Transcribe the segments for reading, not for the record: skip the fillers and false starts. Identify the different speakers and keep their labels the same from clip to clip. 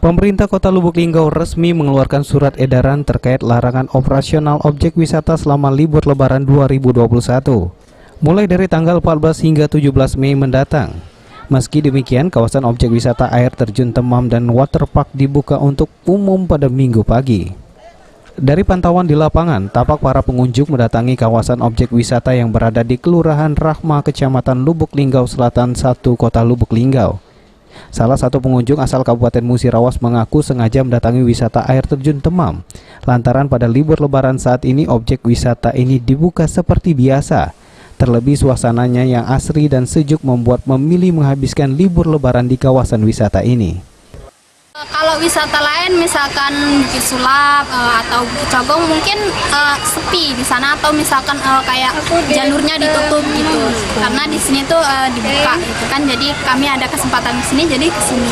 Speaker 1: Pemerintah Kota Lubuk Linggau resmi mengeluarkan surat edaran terkait larangan operasional objek wisata selama libur Lebaran 2021, mulai dari tanggal 14 hingga 17 Mei mendatang. Meski demikian, kawasan objek wisata air terjun Temam dan waterpark dibuka untuk umum pada Minggu pagi. Dari pantauan di lapangan, tampak para pengunjung mendatangi kawasan objek wisata yang berada di Kelurahan Rahma, Kecamatan Lubuk Linggau Selatan 1, Kota Lubuk Linggau. Salah satu pengunjung asal Kabupaten Musirawas mengaku sengaja mendatangi wisata air terjun Temam, lantaran pada libur Lebaran saat ini objek wisata ini dibuka seperti biasa. Terlebih suasananya yang asri dan sejuk membuat memilih menghabiskan libur Lebaran di kawasan wisata ini.
Speaker 2: Kalau wisata lain misalkan Bukit Sulap atau Cogong mungkin sepi di sana, atau misalkan kayak jalurnya ditutup gitu. Karena di sini tuh dibuka gitu kan. Jadi kami ada kesempatan di sini, jadi ke sini.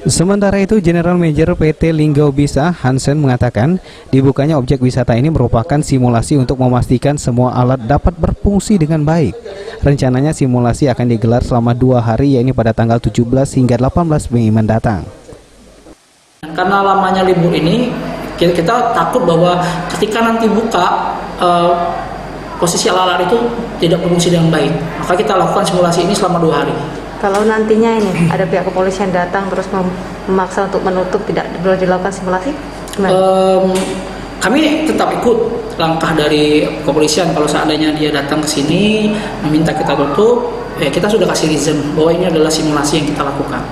Speaker 1: Sementara itu, General Manager PT Linggau Bisa Hansen mengatakan dibukanya objek wisata ini merupakan simulasi untuk memastikan semua alat dapat berfungsi dengan baik. Rencananya simulasi akan digelar selama 2 hari, yaitu pada tanggal 17 hingga 18 Mei mendatang.
Speaker 3: Karena lamanya libur ini, kita takut bahwa ketika nanti buka, posisi alat-alat itu tidak berfungsi dengan baik. Maka kita lakukan simulasi ini selama 2 hari.
Speaker 4: Kalau nantinya ini ada pihak kepolisian datang terus memaksa untuk menutup, tidak boleh dilakukan simulasi?
Speaker 3: Kami tetap ikut langkah dari kepolisian. Kalau seandainya dia datang ke sini meminta kita tutup, ya kita sudah kasih izin bahwa ini adalah simulasi yang kita lakukan.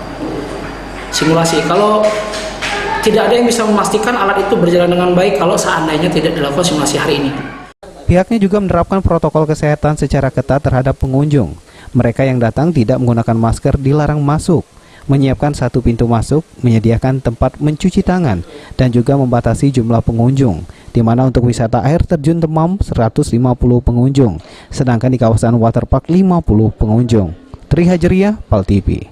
Speaker 3: Simulasi, kalau tidak ada yang bisa memastikan alat itu berjalan dengan baik kalau seandainya tidak dilakukan simulasi hari ini.
Speaker 1: Pihaknya juga menerapkan protokol kesehatan secara ketat terhadap pengunjung. Mereka yang datang tidak menggunakan masker dilarang masuk, menyiapkan 1 pintu masuk, menyediakan tempat mencuci tangan, dan juga membatasi jumlah pengunjung, di mana untuk wisata air terjun Temam 150 pengunjung, sedangkan di kawasan waterpark 50 pengunjung. Tri Hajriah, PAL TV.